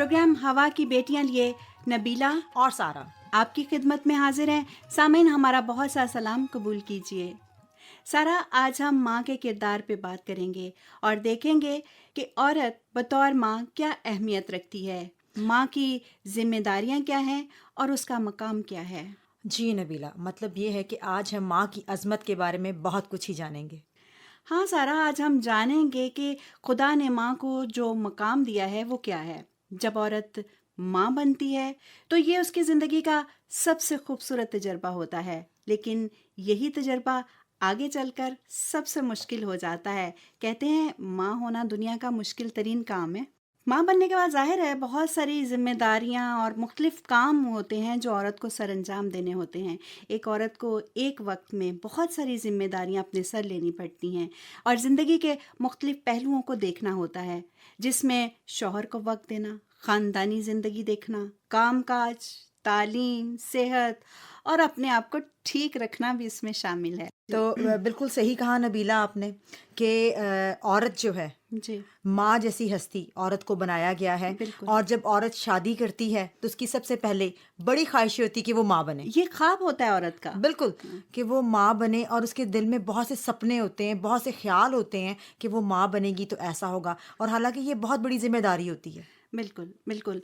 Programme ہوا کی بیٹیاں لیے نبیلہ اور سارا آپ کی خدمت میں حاضر ہیں. سامعین ہمارا بہت سا سلام قبول کیجیے. سارا، آج ہم ماں کے کردار پہ بات کریں گے اور دیکھیں گے کہ عورت بطور ماں کیا اہمیت رکھتی ہے، ماں کی ذمہ داریاں کیا ہیں اور اس کا مقام کیا ہے. جی نبیلہ، مطلب یہ ہے کہ آج ہم ماں کی عظمت کے بارے میں بہت کچھ ہی جانیں گے. ہاں سارا، آج ہم جانیں گے کہ خدا نے ماں کو جو مقام دیا ہے وہ کیا ہے. جب عورت ماں بنتی ہے تو یہ اس کی زندگی کا سب سے خوبصورت تجربہ ہوتا ہے، لیکن یہی تجربہ آگے چل کر سب سے مشکل ہو جاتا ہے. کہتے ہیں ماں ہونا دنیا کا مشکل ترین کام ہے. ماں بننے کے بعد ظاہر ہے بہت ساری ذمہ داریاں اور مختلف کام ہوتے ہیں جو عورت کو سر انجام دینے ہوتے ہیں. ایک عورت کو ایک وقت میں بہت ساری ذمہ داریاں اپنے سر لینی پڑتی ہیں اور زندگی کے مختلف پہلوؤں کو دیکھنا ہوتا ہے، جس میں شوہر کو وقت دینا، خاندانی زندگی دیکھنا، کام کاج، تعلیم، صحت اور اپنے آپ کو ٹھیک رکھنا بھی اس میں شامل ہے. تو بالکل صحیح کہا نبیلہ آپ نے کہ عورت جو ہے، جی ماں جیسی ہستی عورت کو بنایا گیا ہے. بالکل. اور جب عورت شادی کرتی ہے تو اس کی سب سے پہلے بڑی خواہش ہوتی کہ وہ ماں بنے. یہ خواب ہوتا ہے عورت کا. بالکل، کہ وہ ماں بنے، اور اس کے دل میں بہت سے سپنے ہوتے ہیں، بہت سے خیال ہوتے ہیں کہ وہ ماں بنے گی تو ایسا ہوگا. اور حالانکہ یہ بہت بڑی ذمہ داری ہوتی ہے. بالکل بالکل.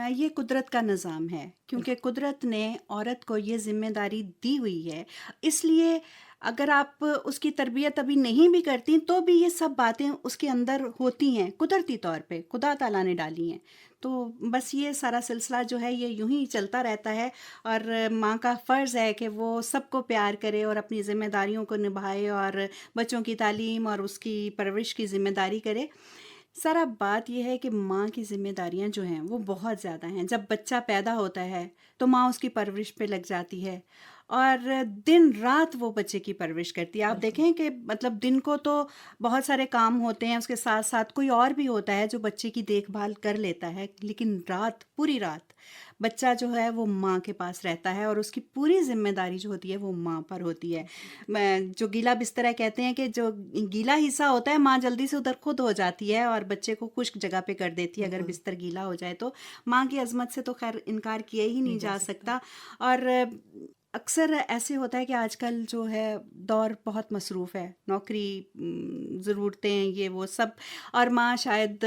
یہ قدرت کا نظام ہے، کیونکہ قدرت نے عورت کو یہ ذمہ داری دی ہوئی ہے. اس لیے اگر آپ اس کی تربیت ابھی نہیں بھی کرتی تو بھی یہ سب باتیں اس کے اندر ہوتی ہیں، قدرتی طور پہ خدا تعالیٰ نے ڈالی ہیں. تو بس یہ سارا سلسلہ جو ہے یہ یوں ہی چلتا رہتا ہے، اور ماں کا فرض ہے کہ وہ سب کو پیار کرے اور اپنی ذمہ داریوں کو نبھائے اور بچوں کی تعلیم اور اس کی پرورش کی ذمہ داری کرے. سارا بات یہ ہے کہ ماں کی ذمہ داریاں جو ہیں وہ بہت زیادہ ہیں. جب بچہ پیدا ہوتا ہے تو ماں اس کی پرورش پہ لگ جاتی ہے اور دن رات وہ بچے کی پرورش کرتی ہے. آپ دیکھیں کہ مطلب دن کو تو بہت سارے کام ہوتے ہیں، اس کے ساتھ ساتھ کوئی اور بھی ہوتا ہے جو بچے کی دیکھ بھال کر لیتا ہے، لیکن رات، پوری رات بچہ جو ہے وہ ماں کے پاس رہتا ہے اور اس کی پوری ذمہ داری جو ہوتی ہے وہ ماں پر ہوتی ہے. جو گیلا بستر ہے، کہتے ہیں کہ جو گیلا حصہ ہوتا ہے ماں جلدی سے ادھر خود ہو جاتی ہے اور بچے کو خشک جگہ پہ کر دیتی ہے اگر بستر گیلا ہو جائے تو. ماں کی عظمت سے تو خیر انکار کیا ہی نہیں جا سکتا. اور اکثر ایسے ہوتا ہے کہ آج کل جو ہے دور بہت مصروف ہے، نوکری، ضرورتیں، یہ وہ سب، اور ماں شاید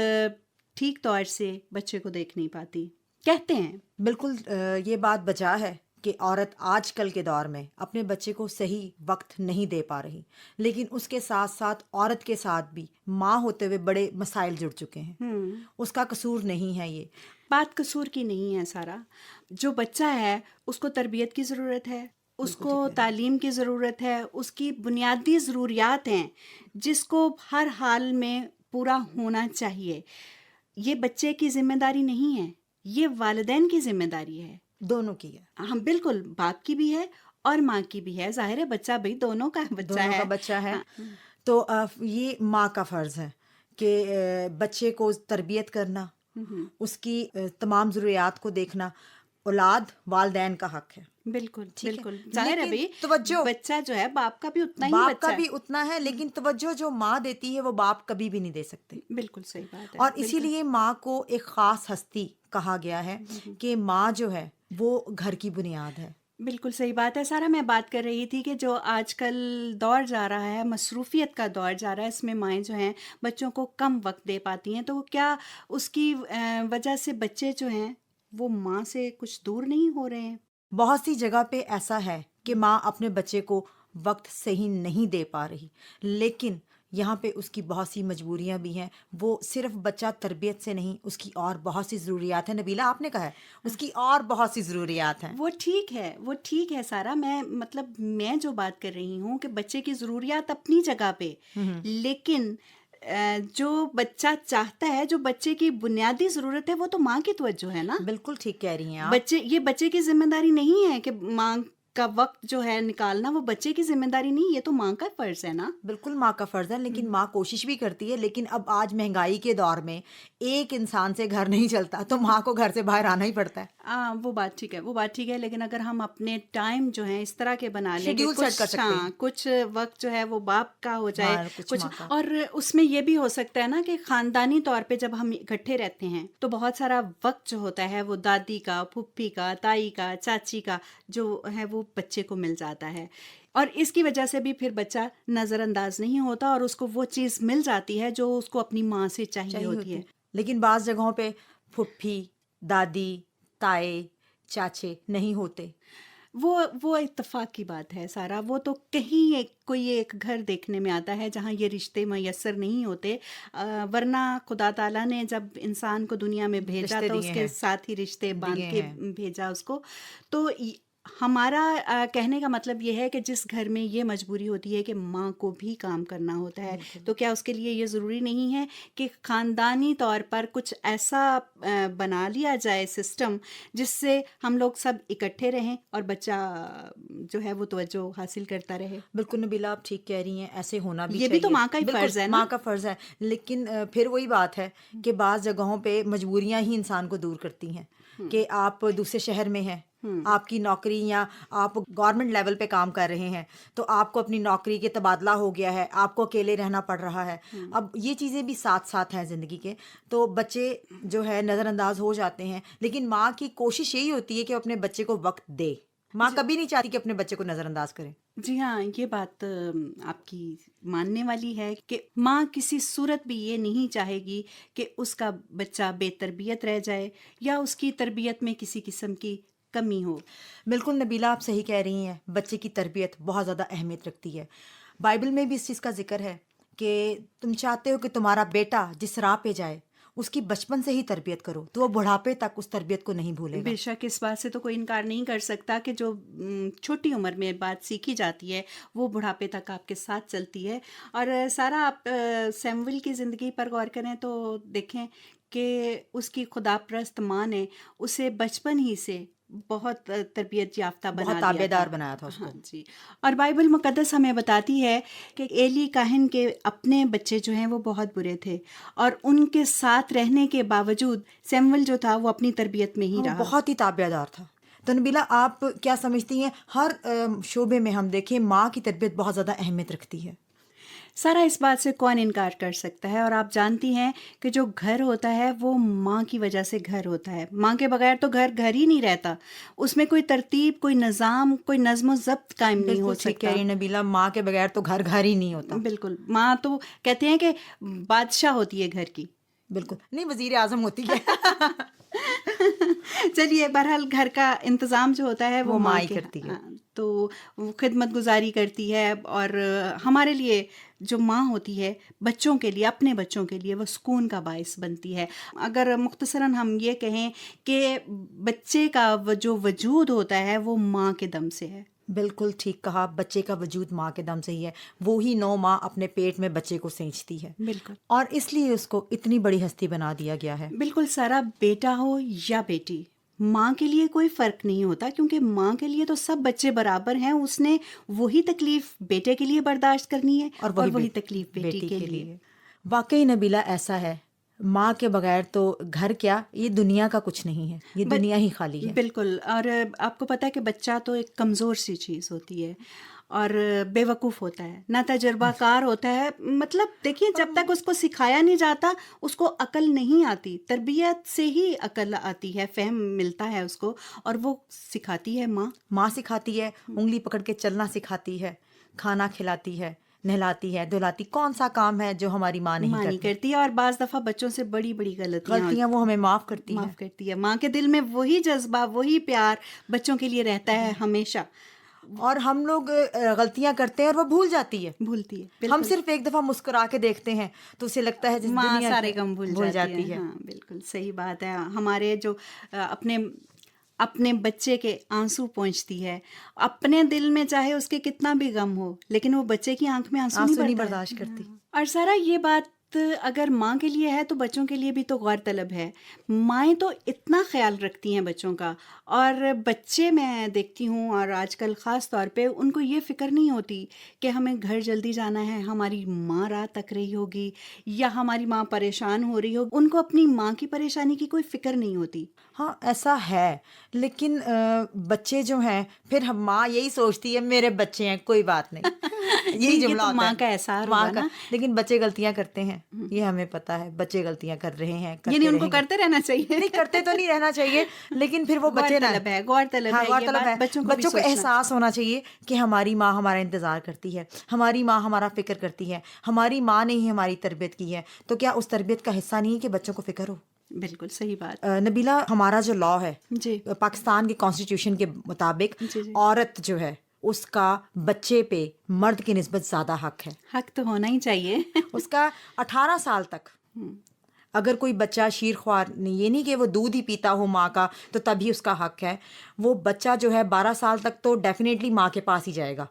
ٹھیک طور سے بچے کو دیکھ نہیں پاتی. کہتے ہیں بالکل یہ بات بجا ہے کہ عورت آج کل کے دور میں اپنے بچے کو صحیح وقت نہیں دے پا رہی، لیکن اس کے ساتھ ساتھ عورت کے ساتھ بھی ماں ہوتے ہوئے بڑے مسائل جڑ چکے ہیں. اس کا قصور نہیں ہے. یہ بات قصور کی نہیں ہے سارا. جو بچہ ہے اس کو تربیت کی ضرورت ہے، اس کو تعلیم کی ضرورت ہے، اس کی بنیادی ضروریات ہیں جس کو ہر حال میں پورا ہونا چاہیے. یہ بچے کی ذمہ داری نہیں ہے، یہ والدین کی ذمہ داری ہے. دونوں کی ہے. ہاں بالکل، باپ کی بھی ہے اور ماں کی بھی ہے. ظاہر ہے بچہ بھی دونوں کا بچہ ہے. تو یہ ماں کا فرض ہے کہ بچے کو تربیت کرنا، اس کی تمام ضروریات کو دیکھنا. اولاد والدین کا حق ہے. بالکل بالکل. ظاہر ہے بھائی توجہ بچہ جو ہے باپ کا بھی اتنا ہی باپ کا بھی اتنا ہے، لیکن توجہ جو ماں دیتی ہے وہ باپ کبھی بھی نہیں دے سکتے. بالکل صحیح بات ہے. اور اسی لیے ماں کو ایک خاص ہستی کہا گیا ہے کہ ماں جو ہے وہ گھر کی بنیاد ہے. بالکل صحیح بات ہے. سارا میں بات کر رہی تھی کہ جو آج کل دور جا رہا ہے، مصروفیت کا دور جا رہا ہے، اس میں مائیں جو ہیں بچوں کو کم وقت دے پاتی ہیں. تو کیا اس کی وجہ سے بچے جو ہیں وہ ماں سے کچھ دور نہیں ہو رہے ہیں؟ بہت سی جگہ پہ ایسا ہے کہ ماں اپنے بچے کو وقت صحیح نہیں دے پا رہی، لیکن یہاں پہ اس کی بہت سی مجبوریاں بھی ہیں. وہ صرف بچہ تربیت سے نہیں، اس کی اور بہت سی ضروریات ہیں. نبیلہ آپ نے کہا ہے اس کی اور بہت سی ضروریات ہیں. وہ ٹھیک ہے سارا. میں جو بات کر رہی ہوں کہ بچے کی ضروریات اپنی جگہ پہ، لیکن جو بچہ چاہتا ہے، جو بچے کی بنیادی ضرورت ہے، وہ تو ماں کی توجہ ہے نا. بالکل ٹھیک کہہ رہی ہیں آپ. یہ بچے کی ذمہ داری نہیں ہے کہ ماں کا وقت جو ہے نکالنا وہ بچے کی ذمہ داری نہیں, یہ تو ماں کا فرض ہے نا. بالکل ماں کا فرض ہے, لیکن ماں کوشش بھی کرتی ہے. لیکن اب آج مہنگائی کے دور میں ایک انسان سے گھر نہیں چلتا, تو ماں کو گھر سے باہر آنا ہی پڑتا ہے. وہ بات ٹھیک ہے, لیکن اگر ہم اپنے ٹائم جو ہے اس طرح کے بنا لیں کہ شیڈیول سیٹ کر سکتے ہیں. کچھ وقت جو ہے وہ باپ کا ہو جائے, کچھ ماں کا. اور اس میں یہ بھی ہو سکتا ہے نا کہ خاندانی طور پہ جب ہم اکٹھے رہتے ہیں تو بہت سارا وقت جو ہوتا ہے وہ دادی کا, پھپھی کا, تائی کا, چاچی کا جو ہے وہ بچے کو مل جاتا ہے, اور اس کی وجہ سے بھی پھر بچہ نظر انداز نہیں ہوتا اور اس کو وہ چیز مل جاتی ہے جو اس کو اپنی ماں سے چاہیے ہوتی ہے. لیکن بعض جگہوں پہ پھپھی, دادی, تائے, چاچے نہیں ہوتے. وہ اتفاق کی بات ہے سارا. وہ تو کہیں کوئی ایک گھر دیکھنے میں آتا ہے جہاں یہ رشتے میسر نہیں ہوتے, ورنہ خدا تعالیٰ نے جب انسان کو دنیا میں بھیجا تو اس کے ساتھ ہی رشتے باندھ کے بھیجا اس کو. تو ہمارا کہنے کا مطلب یہ ہے کہ جس گھر میں یہ مجبوری ہوتی ہے کہ ماں کو بھی کام کرنا ہوتا ہے, تو کیا اس کے لیے یہ ضروری نہیں ہے کہ خاندانی طور پر کچھ ایسا بنا لیا جائے سسٹم جس سے ہم لوگ سب اکٹھے رہیں اور بچہ جو ہے وہ توجہ حاصل کرتا رہے. بالکل نبیلہ, آپ ٹھیک کہہ رہی ہیں, ایسے ہونا بھی یہ چاہیے. بھی تو ماں کا ہی فرض ہے نا, ماں کا فرض ہے. لیکن پھر وہی بات ہے کہ بعض جگہوں پہ مجبوریاں ہی انسان کو دور کرتی ہیں, کہ آپ دوسرے شہر میں ہیں, آپ کی نوکری یا آپ گورنمنٹ لیول پہ کام کر رہے ہیں, تو آپ کو اپنی نوکری کے تبادلہ ہو گیا ہے, آپ کو اکیلے رہنا پڑ رہا ہے. اب یہ چیزیں بھی ساتھ ساتھ ہیں زندگی کے, تو بچے جو ہے نظر انداز ہو جاتے ہیں. لیکن ماں کی کوشش یہی ہوتی ہے کہ وہ اپنے بچے کو وقت دے. ماں کبھی نہیں چاہتی کہ اپنے بچے کو نظر انداز کرے. جی ہاں, یہ بات آپ کی ماننے والی ہے کہ ماں کسی صورت بھی یہ نہیں چاہے گی کہ اس کا بچہ بے تربیت رہ جائے یا اس کی تربیت میں کسی قسم کی کمی ہو. بالکل نبیلہ, آپ صحیح کہہ رہی ہیں, بچے کی تربیت بہت زیادہ اہمیت رکھتی ہے. بائبل میں بھی اس چیز کا ذکر ہے کہ تم چاہتے ہو کہ تمہارا بیٹا جس راہ پہ جائے اس کی بچپن سے ہی تربیت کرو, تو وہ بڑھاپے تک اس تربیت کو نہیں بھولے گا. بے شک اس بات سے تو کوئی انکار نہیں کر سکتا کہ جو چھوٹی عمر میں بات سیکھی جاتی ہے وہ بڑھاپے تک آپ کے ساتھ چلتی ہے. اور سارا آپ سیمول کی زندگی پر غور کریں تو دیکھیں کہ اس کی خدا پرست ماں نے اسے بچپن ہی سے بہت تربیت یافتہ بنا بہت تابع دار بنایا تھا اس کو. ہاں جی. اور بائبل مقدس ہمیں بتاتی ہے کہ ایلی کاہن کے اپنے بچے جو ہیں وہ بہت برے تھے, اور ان کے ساتھ رہنے کے باوجود سیمول جو تھا وہ اپنی تربیت میں ہی رہا. بہت ہی تابع دار تھا. تو نبیلہ, آپ کیا سمجھتی ہیں, ہر شعبے میں ہم دیکھیں ماں کی تربیت بہت زیادہ اہمیت رکھتی ہے. سارا اس بات سے کون انکار کر سکتا ہے. اور آپ جانتی ہیں کہ جو گھر ہوتا ہے وہ ماں کی وجہ سے گھر ہوتا ہے. ماں کے بغیر تو گھر گھر ہی نہیں رہتا, اس میں کوئی ترتیب, کوئی نظام, کوئی نظم و ضبط قائم نہیں ہو سکتا. کہہ رہی نبیلہ, ماں کے بغیر تو گھر گھر ہی نہیں ہوتا. بالکل, ماں تو کہتے ہیں کہ بادشاہ ہوتی ہے گھر کی. بالکل نہیں, وزیر اعظم ہوتی ہے. چلیے, بہرحال گھر کا انتظام جو ہوتا ہے وہ ماں ہی کرتی ہے. تو وہ خدمت گزاری کرتی ہے, اور ہمارے لیے جو ماں ہوتی ہے بچوں کے لیے, اپنے بچوں کے لیے وہ سکون کا باعث بنتی ہے. اگر مختصراً ہم یہ کہیں کہ بچے کا جو وجود ہوتا ہے وہ ماں کے دم سے ہے. بالکل ٹھیک کہا, بچے کا وجود ماں کے دم سے ہی ہے. وہی نو ماں اپنے پیٹ میں بچے کو سینچتی ہے. بالکل, اور اس لیے اس کو اتنی بڑی ہستی بنا دیا گیا ہے. بالکل سارا, بیٹا ہو یا بیٹی, ماں کے لیے کوئی فرق نہیں ہوتا, کیونکہ ماں کے لیے تو سب بچے برابر ہیں. اس نے وہی تکلیف بیٹے کے لیے برداشت کرنی ہے اور وہی تکلیف بیٹی کے لیے. واقعی نبیلہ ایسا ہے, ماں کے بغیر تو گھر کیا, یہ دنیا کا کچھ نہیں ہے, یہ دنیا ہی خالی ہے. بالکل. اور آپ کو پتہ ہے کہ بچہ تو ایک کمزور سی چیز ہوتی ہے اور بے وقوف ہوتا ہے, نہ تجربہ کار ہوتا ہے. مطلب دیکھیے, جب تک اس کو سکھایا نہیں جاتا اس کو عقل نہیں آتی. تربیت سے ہی عقل آتی ہے, فہم ملتا ہے اس کو, اور وہ سکھاتی ہے ماں. ماں سکھاتی ہے, انگلی پکڑ کے چلنا سکھاتی ہے, کھانا کھلاتی ہے, نہلاتی ہے, دھلاتی. کون سا کام ہے جو ہماری ماں نہیں کرتی ہے؟ اور بعض دفعہ بچوں سے بڑی بڑی غلطیاں وہ ہمیں معاف کرتی ہے. ماں کے دل میں وہی جذبہ, وہی پیار بچوں کے لیے رہتا ہے ہمیشہ. اور ہم لوگ غلطیاں کرتے ہیں اور وہ بھولتی ہے. ہم صرف ایک دفعہ مسکرا کے دیکھتے ہیں تو اسے لگتا ہے ماں سارے غم بھول جاتی ہے. ہاں بالکل صحیح بات ہے. ہمارے جو اپنے بچے کے آنسو پہنچتی ہے, اپنے دل میں چاہے اس کے کتنا بھی غم ہو, لیکن وہ بچے کی آنکھ میں آنسو نہیں برداشت کرتی. اور سارا, یہ بات اگر ماں کے لیے ہے تو بچوں کے لیے بھی تو غور طلب ہے. مائیں تو اتنا خیال رکھتی ہیں بچوں کا، اور بچے میں دیکھتی ہوں اور آج کل خاص طور پہ ان کو یہ فکر نہیں ہوتی کہ ہمیں گھر جلدی جانا ہے، ہماری ماں رات تک رہی ہوگی یا ہماری ماں پریشان ہو رہی ہوگی. ان کو اپنی ماں کی پریشانی کی کوئی فکر نہیں ہوتی. ہاں ایسا ہے، لیکن بچے جو ہیں پھر ماں یہی سوچتی ہے میرے بچے ہیں کوئی بات نہیں، نہیں، یہی یہ جملہ تو ہوتا ماں ہے کا احسار ماں ہوا کا. نا. لیکن بچے غلطیاں کرتے ہیں، یہ ہمیں پتہ ہے، بچے غلطیاں کر رہے ہیں، یعنی کرتے ان کو رہیں گے. کرتے رہنا چاہیے. نہیں کرتے تو نہیں رہنا چاہیے، لیکن پھر وہ غور بچے نا، طلب ہے، غور طلب ہاں ہے، غور یہ طلب ہے، بات بچوں کو بھی بچوں کو سوچنا. احساس ہونا چاہیے کہ ہماری ماں ہمارا انتظار کرتی ہے، ہماری ماں ہمارا فکر کرتی ہے، ہماری ماں نے ہی ہماری تربیت کی ہے، تو کیا اس تربیت کا حصہ نہیں ہے کہ بچوں کو فکر ہو؟ بالکل صحیح بات. نبیلہ، ہمارا جو لا ہے جی پاکستان کے کانسٹیٹیوشن کے مطابق، جی جی، عورت جو ہے اس کا بچے پہ مرد کی نسبت زیادہ حق ہے. حق تو ہونا ہی چاہیے. اس کا 18 سال تک اگر کوئی بچہ شیر خوار، یہ نہیں کہ وہ دودھ ہی پیتا ہو ماں کا تو تبھی اس کا حق ہے، وہ بچہ جو ہے 12 سال تک تو ڈیفینیٹلی ماں کے پاس ہی جائے گا،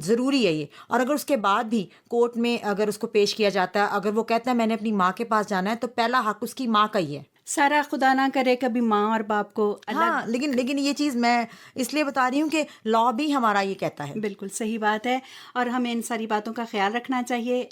ضروری ہے یہ. اور اگر اس کے بعد بھی کورٹ میں اگر اس کو پیش کیا جاتا ہے، اگر وہ کہتا ہے میں نے اپنی ماں کے پاس جانا ہے، تو پہلا حق اس کی ماں کا ہی ہے. سارا خدا نہ کرے کبھی ماں اور باپ کو الگ. ہاں لیکن یہ چیز میں اس لیے بتا رہی ہوں کہ لا بھی ہمارا یہ کہتا ہے. بالکل صحیح بات ہے، اور ہمیں ان ساری باتوں کا خیال رکھنا چاہیے.